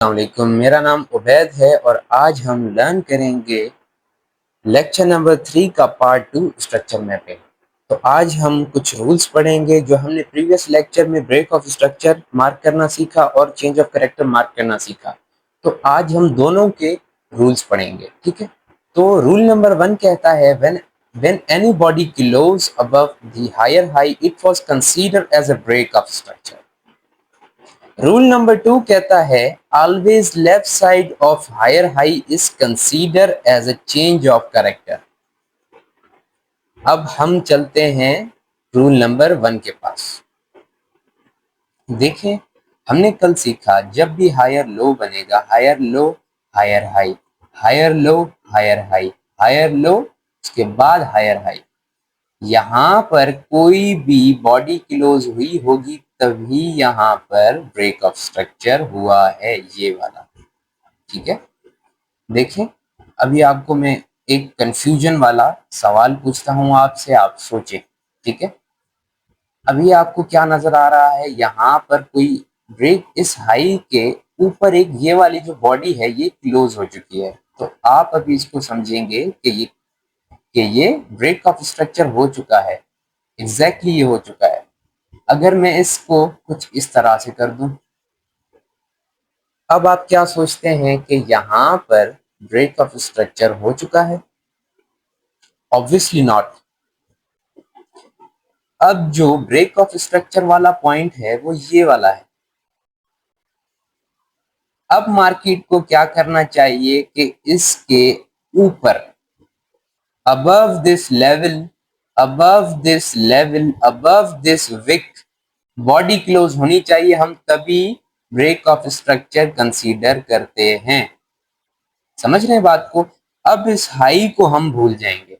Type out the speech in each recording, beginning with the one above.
अस्सलामुअलैकुम, मेरा नाम उबैद है और आज हम लर्न करेंगे लेक्चर नंबर 3 का पार्ट 2 स्ट्रक्चर मैपिंग। तो आज हम कुछ रूल्स पढ़ेंगे जो हमने प्रीवियस लेक्चर में ब्रेक ऑफ स्ट्रक्चर मार्क करना सीखा और चेंज ऑफ कैरेक्टर मार्क करना सीखा। तो आज हम दोनों के रूल्स पढ़ेंगे, ठीक है। तो रूल नंबर 1 कहता है when anybody close above the higher high it was considered as a break of structure। Rule number 2 कहता है always left side of higher high is consider as a change of character. अब हम चलते हैं rule number 1 के पास। देखें, हमने कल सीखा जब भी हायर लो बनेगा, higher low higher high, higher low higher high, higher low उसके बाद हायर हाई, यहाँ पर कोई भी बॉडी क्लोज हुई होगी तभी यहाँ पर ब्रेक ऑफ स्ट्रक्चर हुआ है, ये वाला, ठीक है। देखें, अभी आपको मैं एक कंफ्यूजन वाला सवाल पूछता हूं आपसे, आप सोचें, ठीक है। अभी आपको क्या नजर आ रहा है, यहाँ पर कोई ब्रेक, इस हाई के ऊपर एक ये वाली जो बॉडी है ये क्लोज हो चुकी है, तो आप अभी इसको समझेंगे कि ये ब्रेक ऑफ स्ट्रक्चर हो चुका है, एग्जैक्टली ये हो चुका है। अगर मैं इसको कुछ इस तरह से कर दूं, अब आप क्या सोचते हैं कि यहाँ पर ब्रेक ऑफ स्ट्रक्चर हो चुका है? Obviously not. अब जो ब्रेक ऑफ स्ट्रक्चर वाला पॉइंट है वो ये वाला है। अब मार्केट को क्या करना चाहिए कि इसके ऊपर, above this level, above this level, above this wick body close होनी चाहिए, हम तभी ब्रेक ऑफ स्ट्रक्चर कंसीडर करते हैं। समझ रहे हैं बात को? अब इस हाई को हम भूल जाएंगे,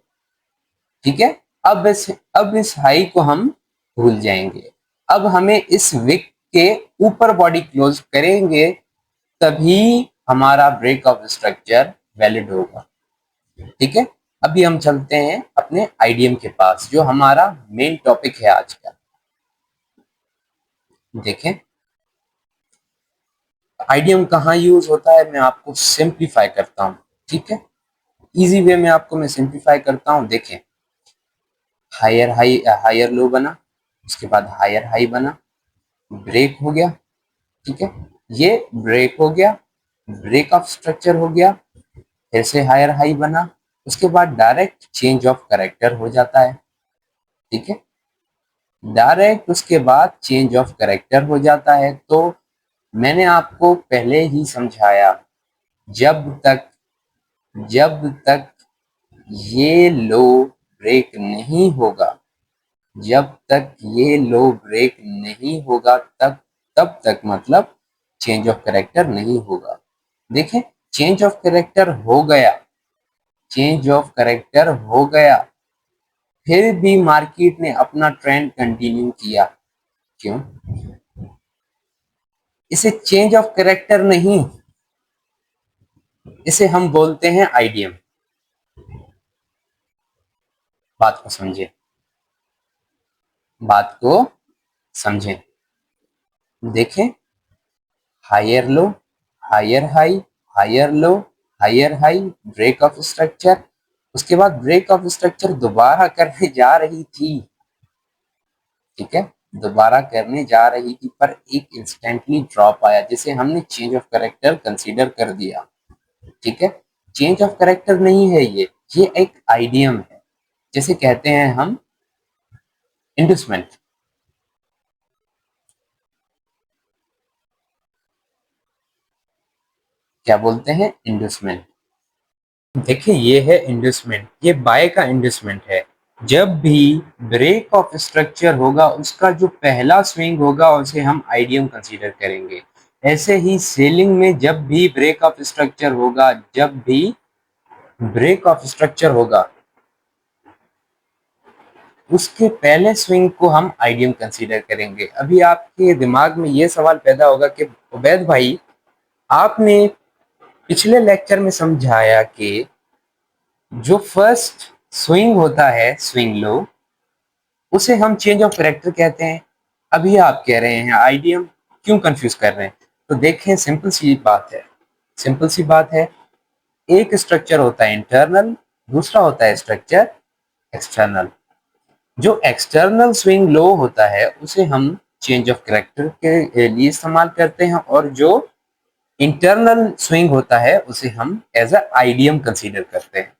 ठीक है। अब इस हाई को हम भूल जाएंगे। अब हमें इस विक के ऊपर बॉडी क्लोज करेंगे तभी हमारा ब्रेक ऑफ स्ट्रक्चर वैलिड होगा, ठीक है। अभी हम चलते हैं अपने आईडीएम के पास जो हमारा मेन टॉपिक है आज का। देखें, आईडीएम कहाँ यूज होता है, मैं आपको सिंप्लीफाई करता हूँ, ठीक है। इजी वे में आपको मैं सिंप्लीफाई करता हूँ। देखें, हायर हाई, हायर लो बना, उसके बाद हायर हाई बना, ब्रेक हो गया, ठीक है। ये ब्रेक हो गया, ब्रेक ऑफ स्ट्रक्चर हो गया, फिर से हायर हाई बना, उसके बाद डायरेक्ट चेंज ऑफ कैरेक्टर हो जाता है, ठीक है। डायरेक्ट उसके बाद चेंज ऑफ कैरेक्टर हो जाता है। तो मैंने आपको पहले ही समझाया, जब तक जब तक ये लो ब्रेक नहीं होगा, जब तक ये लो ब्रेक नहीं होगा तब तक मतलब चेंज ऑफ कैरेक्टर नहीं होगा। देखें, चेंज ऑफ कैरेक्टर हो गया, चेंज ऑफ कैरेक्टर हो गया, फिर भी मार्केट ने अपना ट्रेंड कंटिन्यू किया। क्यों? इसे चेंज ऑफ कैरेक्टर नहीं, इसे हम बोलते हैं आईडीएम। बात को समझे, बात को समझें। देखें, higher low higher high, higher low higher high, break of structure, उसके बाद ब्रेक ऑफ स्ट्रक्चर दोबारा करने जा रही थी, ठीक है, दोबारा करने जा रही थी, पर एक इंस्टेंटली ड्रॉप आया जिसे हमने चेंज ऑफ कैरेक्टर कंसीडर कर दिया, ठीक है। चेंज ऑफ कैरेक्टर नहीं है ये एक आईडीएम है, जिसे कहते हैं हम इंडस्टमेंट। क्या बोलते हैं? इंडस्टमेंट। देखिए, ये है इंडस्टमेंट, ये बाय का इंडस्टमेंट है। जब भी ब्रेक ऑफ स्ट्रक्चर होगा उसका जो पहला स्विंग होगा उसे हम आईडीएम कंसीडर करेंगे। ऐसे ही सेलिंग में जब भी ब्रेक ऑफ स्ट्रक्चर होगा, जब भी ब्रेक ऑफ स्ट्रक्चर होगा उसके पहले स्विंग को हम आईडीएम कंसीडर करेंगे। अभी आपके दिमाग में ये सवाल पैदा होगा कि उबैद भाई, आपने पिछले लेक्चर में समझाया कि जो फर्स्ट स्विंग होता है, स्विंग लो, उसे हम चेंज ऑफ कैरेक्टर कहते हैं। अभी आप कह रहे हैं आईडीएम, क्यों कंफ्यूज कर रहे हैं? तो देखें, सिंपल सी बात है, एक स्ट्रक्चर होता है इंटरनल, दूसरा होता है स्ट्रक्चर एक्सटर्नल। जो एक्सटर्नल स्विंग लो होता है उसे हम चेंज ऑफ कैरेक्टर के लिए इस्तेमाल करते हैं, और जो इंटरनल स्विंग होता है उसे हम एज अ आइडियम कंसीडर करते हैं।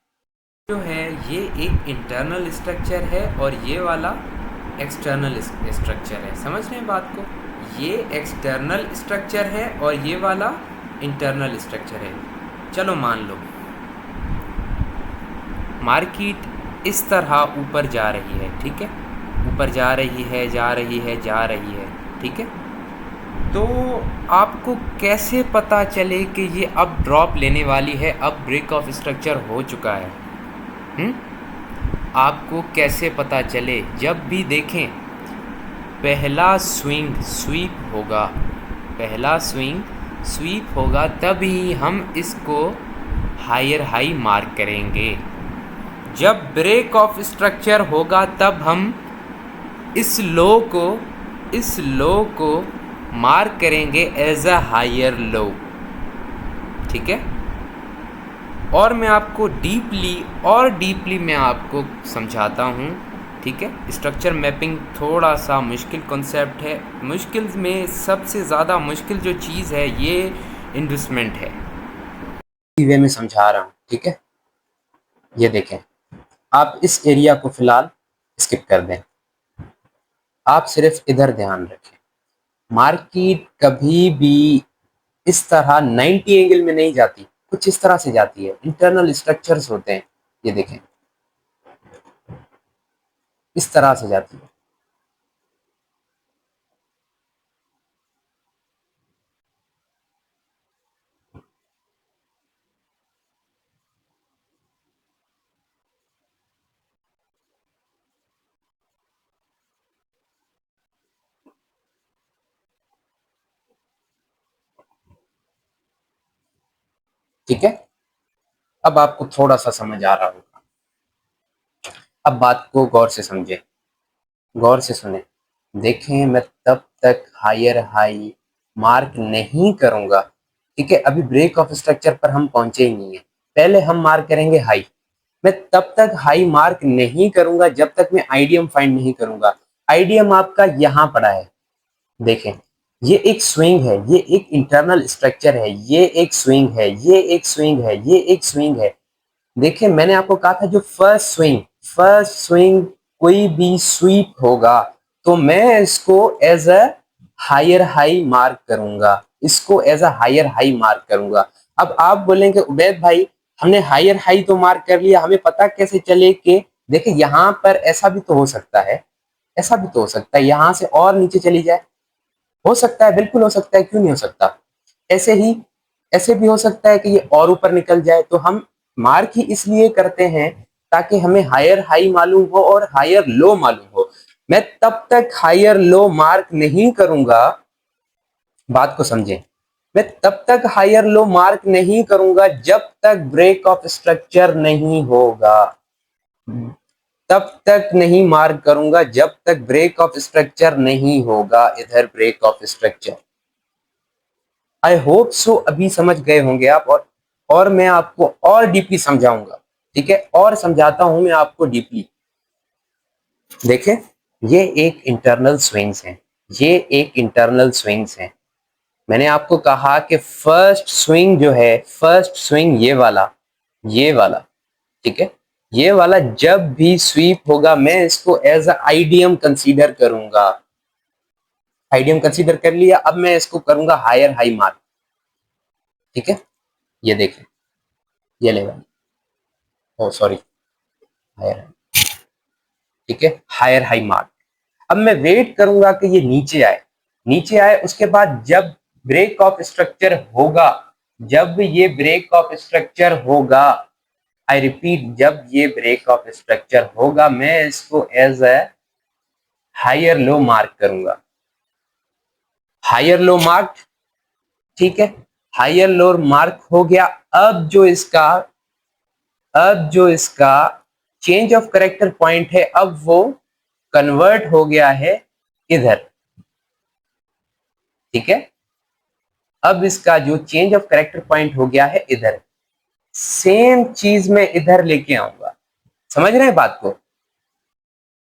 जो है ये एक इंटरनल स्ट्रक्चर है और ये वाला एक्सटर्नल स्ट्रक्चर है। समझ रहे हैं बात को? ये एक्सटर्नल स्ट्रक्चर है और ये वाला इंटरनल स्ट्रक्चर है। चलो मान लो मार्केट इस तरह ऊपर जा रही है, ठीक है, ऊपर जा रही है, जा रही है, जा रही है, ठीक है। तो आपको कैसे पता चले कि ये अब ड्रॉप लेने वाली है, अब ब्रेक ऑफ स्ट्रक्चर हो चुका है? आपको कैसे पता चले? जब भी देखें पहला स्विंग स्वीप होगा, पहला स्विंग स्वीप होगा, तभी हम इसको हायर हाई मार्क करेंगे। जब ब्रेक ऑफ स्ट्रक्चर होगा तब हम इस लो को मार्क करेंगे एज अ हायर लो, ठीक है। और मैं आपको डीपली मैं आपको समझाता हूँ, ठीक है। स्ट्रक्चर मैपिंग थोड़ा सा मुश्किल कॉन्सेप्ट है, मुश्किल में सबसे ज़्यादा मुश्किल जो चीज़ है ये इन्वेस्टमेंट है। वे में समझा रहा हूँ, ठीक है। ये देखें, आप इस एरिया को फिलहाल स्किप कर दें, आप सिर्फ इधर ध्यान रखें। मार्केट कभी भी इस तरह 90 एंगल में नहीं जाती, कुछ इस तरह से जाती है। इंटरनल स्ट्रक्चर्स होते हैं, ये देखें, इस तरह से जाती है। ठीक है, अब आपको थोड़ा सा समझ आ रहा होगा। अब बात को गौर से समझें, गौर से सुने। देखें, मैं तब तक हायर हाई मार्क नहीं करूंगा, ठीक है। अभी ब्रेक ऑफ स्ट्रक्चर पर हम पहुंचे ही नहीं है, पहले हम मार्क करेंगे हाई। मैं तब तक हाई मार्क नहीं करूंगा जब तक मैं आईडीएम फाइंड नहीं करूंगा। आईडीएम आपका यहां पड़ा है, देखें, ये एक स्विंग है, ये एक इंटरनल स्ट्रक्चर है, ये एक स्विंग है, ये एक स्विंग है, ये एक स्विंग है। देखिए, मैंने आपको कहा था जो फर्स्ट स्विंग कोई भी स्वीप होगा तो मैं इसको as a higher high mark करूंगा, इसको as a higher high mark करूंगा। अब आप बोलेंगे उबैद भाई, हमने हायर हाई तो मार्क कर लिया, हमें पता कैसे चले कि, देखिए यहां पर ऐसा भी तो हो सकता है, ऐसा भी तो हो सकता है यहां से और नीचे चली जाए, हो सकता है, बिल्कुल हो सकता है, क्यों नहीं हो सकता। ऐसे ही ऐसे भी हो सकता है कि ये और ऊपर निकल जाए। तो हम मार्क ही इसलिए करते हैं ताकि हमें हायर हाई मालूम हो और हायर लो मालूम हो। मैं तब तक हायर लो मार्क नहीं करूंगा, बात को समझें, मैं तब तक हायर लो मार्क नहीं करूंगा जब तक ब्रेक ऑफ स्ट्रक्चर नहीं होगा, तब तक नहीं मार्क करूंगा जब तक ब्रेक ऑफ स्ट्रक्चर नहीं होगा। इधर break of structure, I hope so अभी समझ गए होंगे आप, और मैं आपको और डीपली समझाऊंगा, ठीक है, और समझाता हूं मैं आपको डीपली। देखें, ये एक इंटरनल स्विंग्स हैं, ये एक इंटरनल स्विंग्स हैं। मैंने आपको कहा कि फर्स्ट स्विंग जो है, फर्स्ट स्विंग ये वाला, ठीक है, ये वाला जब भी स्वीप होगा मैं इसको एज अ आईडीएम कंसीडर करूंगा। आईडीएम कंसीडर कर लिया, अब मैं इसको करूंगा हायर हाई मार्क, ठीक है। ये देखें, ये लेवल, ओ सॉरी, हायर, ठीक है, हायर हाई मार्क। अब मैं वेट करूंगा कि ये नीचे आए, नीचे आए, उसके बाद जब ब्रेक ऑफ स्ट्रक्चर होगा, जब ये ब्रेक ऑफ स्ट्रक्चर होगा, आई रिपीट, जब ये ब्रेक ऑफ स्ट्रक्चर होगा मैं इसको as a higher low mark करूंगा, हायर लो मार्क, ठीक है। हायर लो मार्क हो गया। अब जो इसका चेंज ऑफ करेक्टर पॉइंट है, अब वो कन्वर्ट हो गया है इधर, ठीक है। अब इसका जो चेंज ऑफ कैरेक्टर पॉइंट हो गया है इधर, सेम चीज मैं इधर लेके आऊंगा। समझ रहे हैं बात को?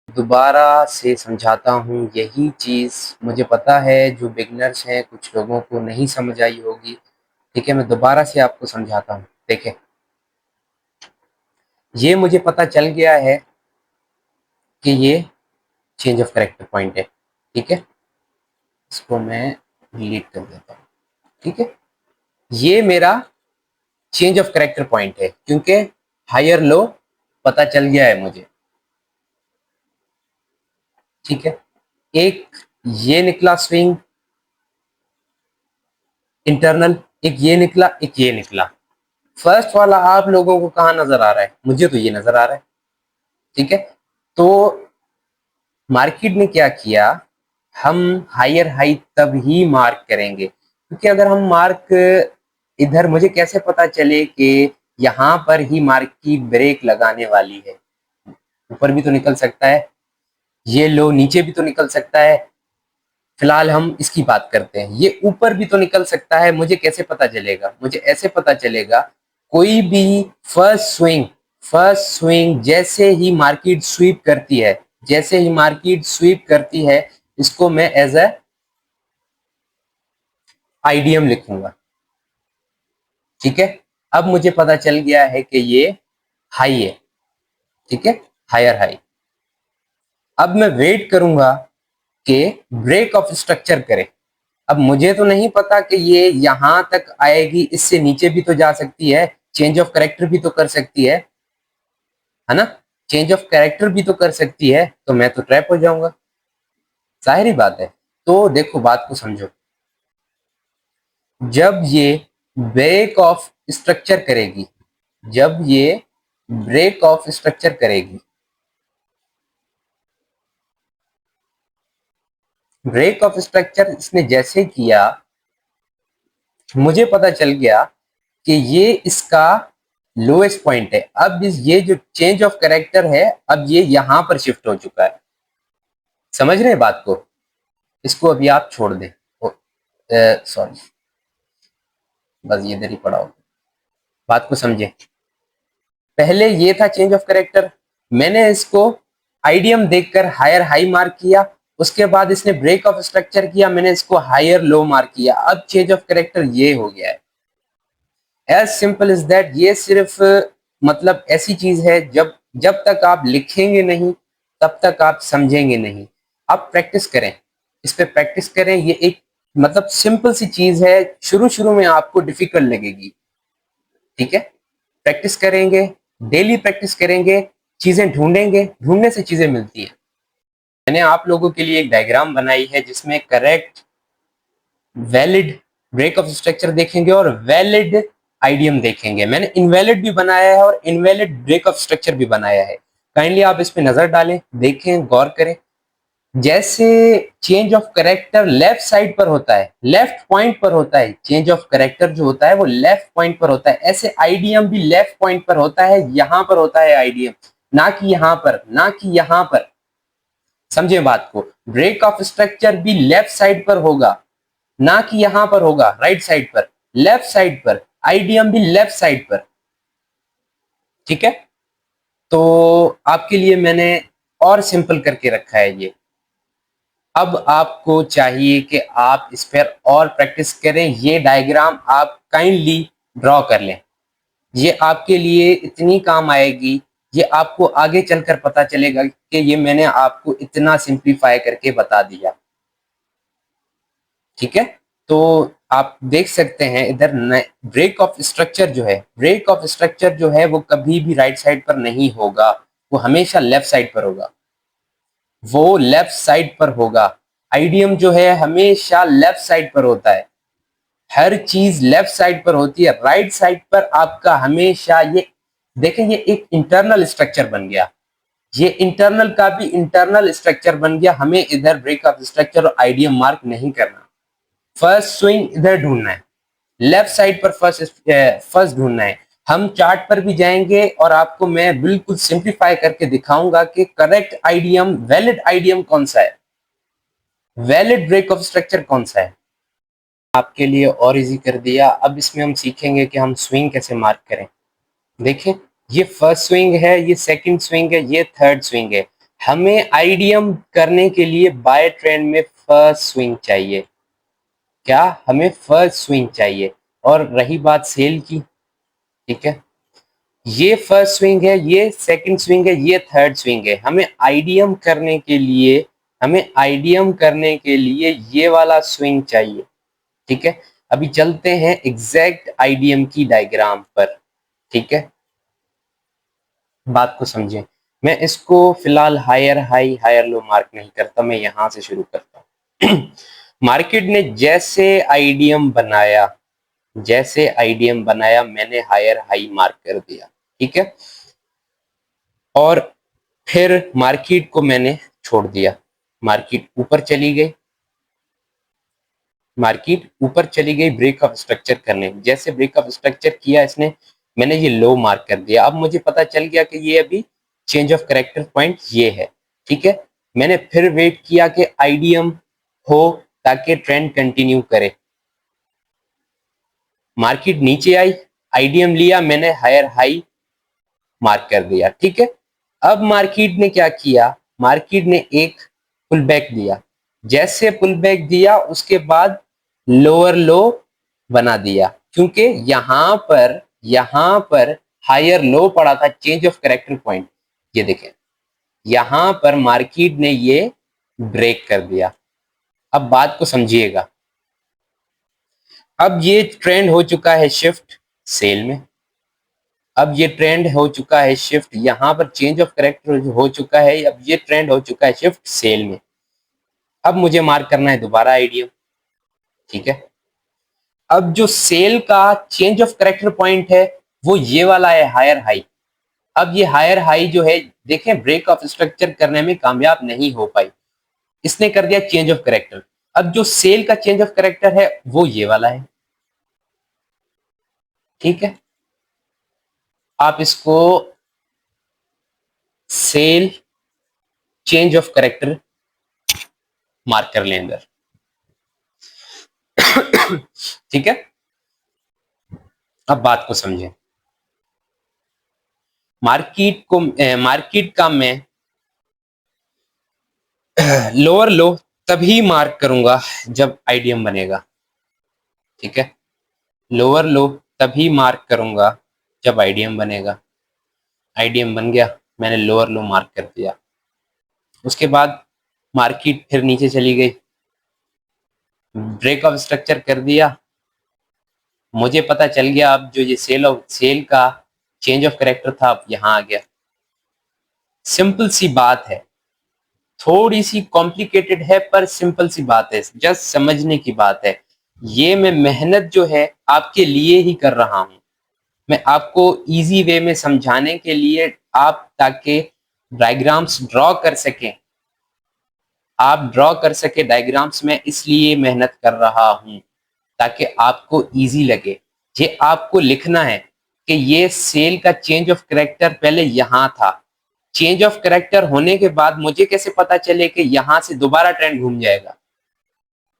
दोबारा से समझाता हूँ, यही चीज मुझे पता है जो बिगनर्स हैं कुछ लोगों को नहीं समझ आई होगी। ठीक है, मैं दोबारा से आपको समझाता हूँ। देखें, ये मुझे पता चल गया है कि ये चेंज ऑफ कैरेक्टर पॉइंट है। ठीक है, इसको मैं डिलीट कर देता हूँ। ठीक है, ये मेरा चेंज ऑफ कैरेक्टर पॉइंट है क्योंकि हायर लो पता चल गया है मुझे। ठीक है, एक ये निकला स्विंग इंटरनल, एक ये निकला, एक ये निकला। फर्स्ट वाला आप लोगों को कहाँ नजर आ रहा है? मुझे तो ये नजर आ रहा है। ठीक है, तो मार्केट ने क्या किया, हम हायर हाई तब ही मार्क करेंगे, क्योंकि अगर हम मार्क इधर, मुझे कैसे पता चले कि यहाँ पर ही मार्क की ब्रेक लगाने वाली है? ऊपर भी तो निकल सकता है, ये लो नीचे भी तो निकल सकता है। फिलहाल हम इसकी बात करते हैं, ये ऊपर भी तो निकल सकता है। मुझे कैसे पता चलेगा? मुझे ऐसे पता चलेगा, कोई भी फर्स्ट स्विंग जैसे ही मार्केट स्वीप करती है, जैसे ही मार्केट स्वीप करती है, इसको मैं एज ए आईडीएम लिखूंगा। ठीक है, अब मुझे पता चल गया है कि ये हाई है। ठीक है, हायर हाई। अब मैं वेट करूंगा कि ब्रेक ऑफ स्ट्रक्चर करे। अब मुझे तो नहीं पता कि ये यहां तक आएगी, इससे नीचे भी तो जा सकती है, चेंज ऑफ कैरेक्टर भी तो कर सकती है ना? चेंज ऑफ कैरेक्टर भी तो कर सकती है, तो मैं तो ट्रैप हो जाऊंगा, जाहिर बात है। तो देखो, बात को समझो, जब ये ब्रेक ऑफ स्ट्रक्चर करेगी, जब ये ब्रेक ऑफ स्ट्रक्चर करेगी, ब्रेक ऑफ स्ट्रक्चर इसने जैसे किया, मुझे पता चल गया कि ये इसका लोएस्ट पॉइंट है। अब ये जो चेंज ऑफ कैरेक्टर है, अब ये यहां पर शिफ्ट हो चुका है। समझ रहे हैं बात को? इसको अभी आप छोड़ दें, सॉरी, बस ये इधर ही पड़ा हो। बात को समझे, पहले ये था चेंज ऑफ कैरेक्टर, मैंने इसको आईडीएम देखकर हायर हाई मार्क किया, उसके बाद इसने ब्रेक ऑफ स्ट्रक्चर किया, मैंने इसको हायर लो मार्क किया। अब चेंज ऑफ कैरेक्टर ये हो गया है। As simple is that. ये सिर्फ मतलब ऐसी चीज है, जब जब तक आप लिखेंगे नहीं तब तक आप समझेंगे नहीं। आप प्रैक्टिस करें, इस पे प्रैक्टिस करें। ये एक मतलब सिंपल सी चीज है, शुरू शुरू में आपको डिफिकल्ट लगेगी। ठीक है, प्रैक्टिस करेंगे, डेली प्रैक्टिस करेंगे, चीजें ढूंढेंगे, ढूंढने से चीजें मिलती है। मैंने आप लोगों के लिए एक डायग्राम बनाई है जिसमें correct valid break of structure देखेंगे और वैलिड आईडीएम देखेंगे। मैंने इनवैलिड भी बनाया है और इनवैलिड ब्रेक ऑफ स्ट्रक्चर भी बनाया है। काइंडली आप इस पे नजर डालें, देखें, गौर करें। जैसे change of character left side पर होता है, लेफ्ट पॉइंट पर होता है, चेंज ऑफ कैरेक्टर जो होता है वो लेफ्ट पॉइंट पर होता है, ऐसे आईडीएम भी लेफ्ट पॉइंट पर होता है, यहां पर होता है आईडीएम, ना कि यहां पर, ना कि यहां पर। समझे बात को? ब्रेक ऑफ स्ट्रक्चर भी लेफ्ट साइड पर होगा, ना कि यहां पर होगा राइट साइड पर, लेफ्ट साइड पर। आईडीएम भी लेफ्ट साइड पर। ठीक है, तो आपके लिए मैंने और सिंपल करके रखा है ये। अब आपको चाहिए कि आप इस पर और प्रैक्टिस करें। ये डायग्राम आप काइंडली ड्रॉ कर लें, ये आपके लिए इतनी काम आएगी, ये आपको आगे चलकर पता चलेगा कि ये मैंने आपको इतना सिंप्लीफाई करके बता दिया। ठीक है, तो आप देख सकते हैं इधर ब्रेक ऑफ स्ट्रक्चर जो है, ब्रेक ऑफ स्ट्रक्चर जो है वो कभी भी राइट साइड पर नहीं होगा, वो हमेशा लेफ्ट साइड पर होगा, वो लेफ्ट साइड पर होगा। आईडीएम जो है हमेशा लेफ्ट साइड पर होता है, हर चीज लेफ्ट साइड पर होती है। राइट साइड पर आपका हमेशा ये, देखें, ये एक इंटरनल स्ट्रक्चर बन गया, ये इंटरनल का भी इंटरनल स्ट्रक्चर बन गया। हमें इधर ब्रेक ऑफ स्ट्रक्चर और आईडीएम मार्क नहीं करना, फर्स्ट स्विंग इधर ढूंढना है, लेफ्ट साइड पर फर्स्ट ढूंढना है। हम चार्ट पर भी जाएंगे और आपको मैं बिल्कुल सिंप्लीफाई करके दिखाऊंगा कि करेक्ट आईडीएम, वैलिड आईडीएम कौन सा है, वैलिड ब्रेक ऑफ स्ट्रक्चर कौन सा है। आपके लिए और इजी कर दिया। अब इसमें हम सीखेंगे कि हम स्विंग कैसे मार्क करें। देखिए, ये फर्स्ट स्विंग है, ये सेकंड स्विंग है, ये थर्ड स्विंग है। हमें आईडीएम करने के लिए बाय ट्रेंड में फर्स्ट स्विंग चाहिए। क्या? हमें फर्स्ट स्विंग चाहिए। और रही बात सेल की, ठीक है, ये फर्स्ट स्विंग है, ये सेकंड स्विंग है, ये थर्ड स्विंग है। हमें आईडीएम करने के लिए ये वाला स्विंग चाहिए। ठीक है, अभी चलते हैं एग्जैक्ट आईडीएम की डायग्राम पर। ठीक है, बात को समझें। मैं इसको फिलहाल higher high higher low mark नहीं करता, मैं यहां से शुरू करता हूं। मार्केट ने जैसे आईडीएम बनाया मैंने हायर हाई मार्क कर दिया। ठीक है, और फिर मार्केट को मैंने छोड़ दिया। मार्केट ऊपर चली गई ब्रेक ऑफ स्ट्रक्चर करने। जैसे ब्रेक ऑफ स्ट्रक्चर किया इसने, मैंने ये लो मार्क कर दिया। अब मुझे पता चल गया कि ये अभी चेंज ऑफ करेक्टर पॉइंट ये है। ठीक है, मैंने फिर वेट किया कि आईडीएम हो ताकि ट्रेंड कंटिन्यू करे। मार्केट नीचे आई, आईडीएम लिया, मैंने हायर हाई मार्क कर दिया। ठीक है, अब मार्केट ने क्या किया, मार्केट ने एक पुल बैक दिया। जैसे पुल बैक दिया उसके बाद लोअर लो बना दिया, क्योंकि यहां पर हायर लो पड़ा था, चेंज ऑफ करेक्टर पॉइंट। ये देखें, यहां पर मार्केट ने ये ब्रेक कर दिया। अब बात को समझिएगा। अब ये ट्रेंड हो चुका है शिफ्ट सेल में। अब ये ट्रेंड हो चुका है शिफ्ट, यहां पर चेंज ऑफ करेक्टर हो चुका है। अब ये ट्रेंड हो चुका है शिफ्ट सेल में। अब मुझे मार्क करना है दोबारा आईडीएम। ठीक है, अब जो सेल का चेंज ऑफ करेक्टर पॉइंट है वो ये वाला है, हायर हाई। अब ये हायर हाई जो है, देखें, ब्रेक ऑफ स्ट्रक्चर करने में कामयाब नहीं हो पाई, इसने कर दिया चेंज ऑफ करेक्टर। अब जो सेल का चेंज ऑफ करेक्टर है वो ये वाला है। ठीक है, आप इसको sell change of character mark कर लें अंदर। ठीक है, अब बात को समझें। मार्केट का मैं लोअर लो तभी मार्क करूंगा जब आईडीएम बनेगा। ठीक है, लोअर लो तभी मार्क करूंगा जब आईडीएम बनेगा। आईडीएम बन गया, मैंने लोअर लो मार्क कर दिया। उसके बाद मार्केट फिर नीचे चली गई, ब्रेक ऑफ स्ट्रक्चर कर दिया। मुझे पता चल गया अब जो ये सेल का चेंज ऑफ करेक्टर था अब यहां आ गया। सिंपल सी बात है, थोड़ी सी कॉम्प्लिकेटेड है पर सिंपल सी बात है, जस्ट समझने की बात है। ये मैं मेहनत जो है आपके लिए ही कर रहा हूं, मैं आपको इजी वे में समझाने के लिए, आप ताकि डायग्राम्स ड्रॉ कर सकें, डायग्राम्स में इसलिए मेहनत कर रहा हूं ताकि आपको इजी लगे। ये आपको लिखना है कि ये सेल का चेंज ऑफ करेक्टर पहले यहां था, चेंज ऑफ करेक्टर होने के बाद मुझे कैसे पता चले कि यहां से दोबारा ट्रेंड घूम जाएगा।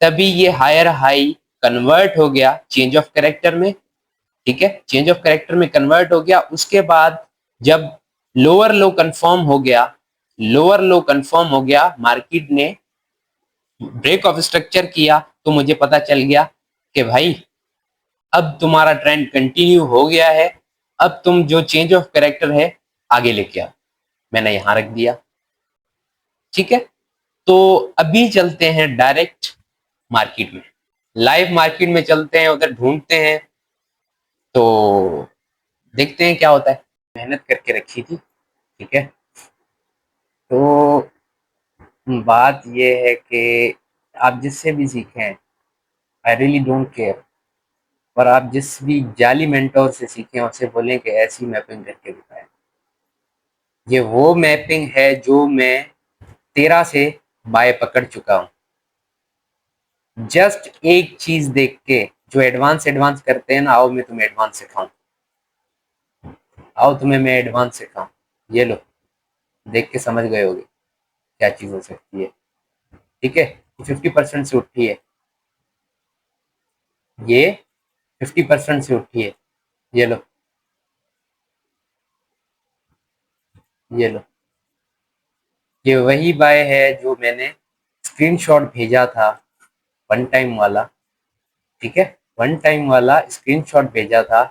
तभी ये हायर हाई कन्वर्ट हो गया चेंज ऑफ करेक्टर में। ठीक है, चेंज ऑफ करेक्टर में कन्वर्ट हो गया। उसके बाद जब लोअर लो कंफर्म हो गया, मार्केट ने ब्रेक ऑफ स्ट्रक्चर किया, तो मुझे पता चल गया कि भाई अब तुम्हारा ट्रेंड कंटिन्यू हो गया है, अब तुम जो चेंज ऑफ करेक्टर है आगे लेके आओ। मैंने यहां रख दिया। ठीक है, तो अभी चलते हैं डायरेक्ट मार्केट में, लाइव मार्केट में चलते हैं, उधर ढूंढते हैं, तो देखते हैं क्या होता है। मेहनत करके रखी थी। ठीक है, तो बात यह है कि आप जिससे भी सीखें, आई रियली डोंट केयर, और आप जिस भी जाली मेंटोर से सीखें उससे बोलें कि ऐसी मैपिंग करके दिखाएं। ये वो मैपिंग है जो मैं 13 से बाय पकड़ चुका हूं। जस्ट एक चीज देख के, जो एडवांस करते हैं ना, आओ मैं तुम्हें एडवांस सिखाऊं, आओ तुम्हें मैं एडवांस सिखाऊं। ये लो, देख के समझ गए होगे क्या चीज हो सकती है। ठीक है, 50% से उठी है। ये 50% से उठी है, ये लो, ये लो, ये वही बाय है जो मैंने स्क्रीनशॉट भेजा था, वन टाइम वाला। ठीक है, वन टाइम वाला स्क्रीनशॉट भेजा था,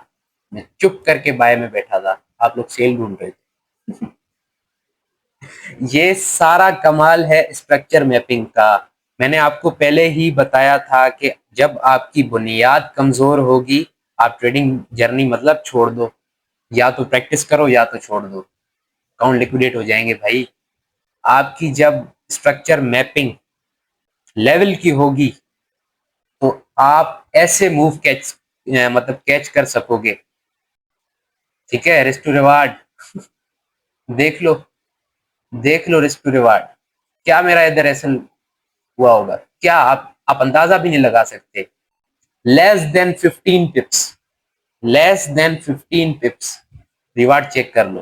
मैं चुप करके बाय में बैठा था, आप लोग सेल ढूंढ रहे थे। ये सारा कमाल है स्ट्रक्चर मैपिंग का। मैंने आपको पहले ही बताया था कि जब आपकी बुनियाद कमजोर होगी, आप ट्रेडिंग जर्नी मतलब छोड़ दो, या तो प्रैक्टिस करो या तो छोड़ दो, अकाउंट लिक्विडेट हो जाएंगे भाई। आपकी जब स्ट्रक्चर मैपिंग लेवल की होगी तो आप ऐसे मूव कैच मतलब कैच कर सकोगे। ठीक है, रिस्क टू रिवार्ड देख लो, देख लो रिस्क टू रिवार्ड, क्या मेरा इधर ऐसा हुआ होगा, क्या आप अंदाजा भी नहीं लगा सकते। Less than 15 pips, less than 15 pips reward check कर लो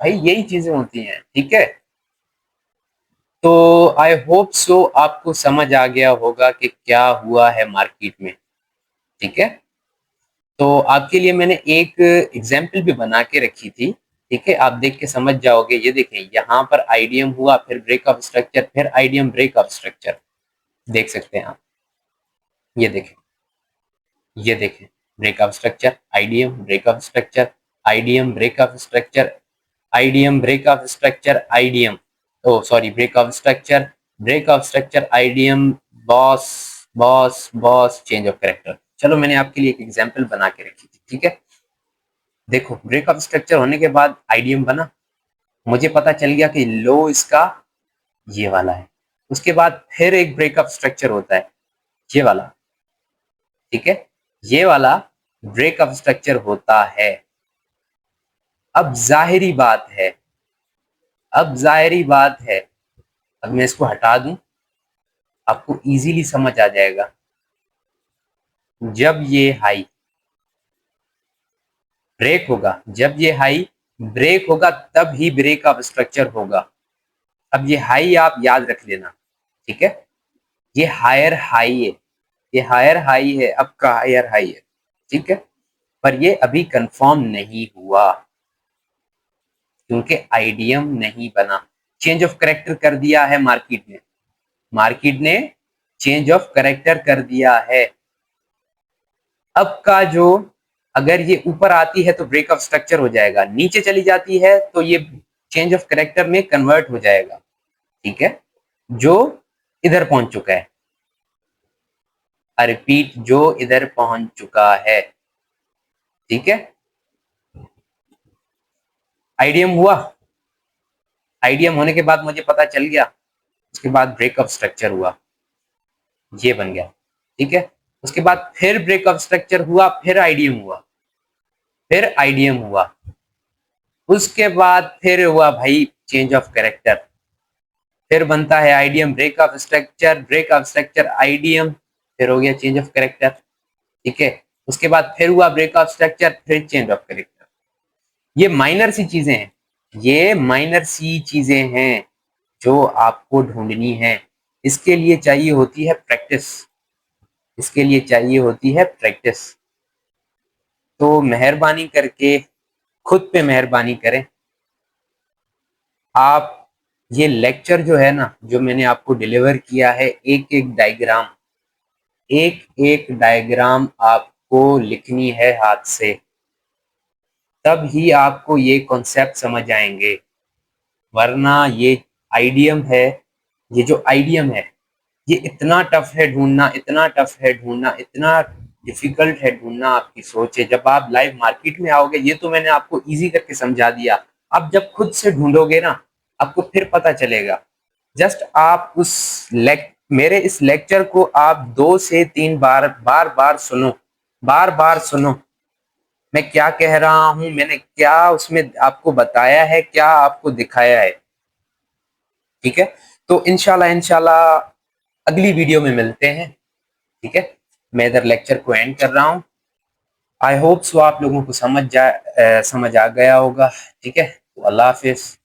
भाई, यही चीजें होती हैं। ठीक है, तो आई होप सो आपको समझ आ गया होगा कि क्या हुआ है मार्केट में। ठीक है, तो आपके लिए मैंने एक एग्जाम्पल भी बना के रखी थी। ठीक है, आप देख के समझ जाओगे। ये देखें, यहाँ पर आईडीएम हुआ, फिर ब्रेक ऑफ स्ट्रक्चर, फिर आईडीएम ब्रेक ऑफ स्ट्रक्चर, देख सकते हैं आप। ये देखें, ये देखें, break of structure, IDM break of structure, IDM break of structure, IDM break of structure, IDM, oh sorry, break of structure, break of structure, IDM, boss, boss, boss, change of character. चलो, मैंने आपके लिए एक example बना के रखी थी। ठीक है, देखो, ब्रेक ऑफ स्ट्रक्चर होने के बाद आईडीएम बना, मुझे पता चल गया कि लो इसका ये वाला है। उसके बाद फिर एक ब्रेक ऑफ स्ट्रक्चर होता है, ये वाला। ठीक है, ये वाला ब्रेक ऑफ स्ट्रक्चर होता है। अब जाहिरी बात है, अब जाहिरी बात है, अब मैं इसको हटा दूं, आपको इजीली समझ आ जाएगा। जब ये हाई ब्रेक होगा, जब ये हाई ब्रेक होगा, तब ही ब्रेक ऑफ स्ट्रक्चर होगा। अब ये हाई आप याद रख लेना। ठीक है, ये हायर हाई है, ये हायर हाई है, अब का हायर हाई है। ठीक है, पर ये अभी कंफर्म नहीं हुआ क्योंकि आईडीएम नहीं बना। चेंज ऑफ करेक्टर कर दिया है मार्केट ने, मार्केट ने चेंज ऑफ करेक्टर कर दिया है। अब का जो, अगर ये ऊपर आती है तो ब्रेक ऑफ स्ट्रक्चर हो जाएगा, नीचे चली जाती है तो ये चेंज ऑफ करेक्टर में कन्वर्ट हो जाएगा। ठीक है, जो इधर पहुंच चुका है, रिपीट, जो इधर पहुंच चुका है। ठीक है, आईडीएम हुआ, आईडीएम होने के बाद मुझे पता चल गया, उसके बाद ब्रेक ऑफ स्ट्रक्चर हुआ, ये बन गया। ठीक है, उसके बाद फिर ब्रेक ऑफ स्ट्रक्चर हुआ, फिर आईडीएम हुआ, फिर आईडीएम हुआ, उसके बाद फिर हुआ भाई चेंज ऑफ कैरेक्टर, फिर बनता है IDM break of structure, break of structure IDM, फिर हो गया चेंज ऑफ कैरेक्टर। ठीक है, उसके बाद फिर हुआ ब्रेक ऑफ स्ट्रक्चर, फिर चेंज ऑफ कैरेक्टर। ये माइनर सी चीजें हैं, ये माइनर सी चीजें हैं जो आपको ढूंढनी है। इसके लिए चाहिए होती है प्रैक्टिस, इसके लिए चाहिए होती है प्रैक्टिस। तो मेहरबानी करके खुद पे मेहरबानी करें। आप ये लेक्चर जो है ना, जो मैंने आपको डिलीवर किया है, एक एक डायग्राम, एक एक डायग्राम आपको लिखनी है हाथ से, तब ही आपको ये कॉन्सेप्ट समझ आएंगे। वरना ये आईडीएम है, ये जो आईडीएम है, ये इतना टफ है ढूंढना, इतना टफ है ढूंढना, इतना डिफिकल्ट है ढूंढना, आपकी सोच है। जब आप लाइव मार्केट में आओगे, ये तो मैंने आपको इजी करके समझा दिया, आप जब खुद से ढूंढोगे ना, आपको फिर पता चलेगा। जस्ट आप मेरे इस लेक्चर को आप 2 से 3 बार बार बार सुनो, बार बार सुनो, मैं क्या कह रहा हूं, मैंने क्या उसमें आपको बताया है, क्या आपको दिखाया है। ठीक है, तो इंशाल्लाह इंशाल्लाह अगली वीडियो में मिलते हैं। ठीक है, मैं इधर लेक्चर को एंड कर रहा हूँ। आई होप सो आप लोगों को समझ आ गया होगा। ठीक है, तो अल्लाह हाफिज।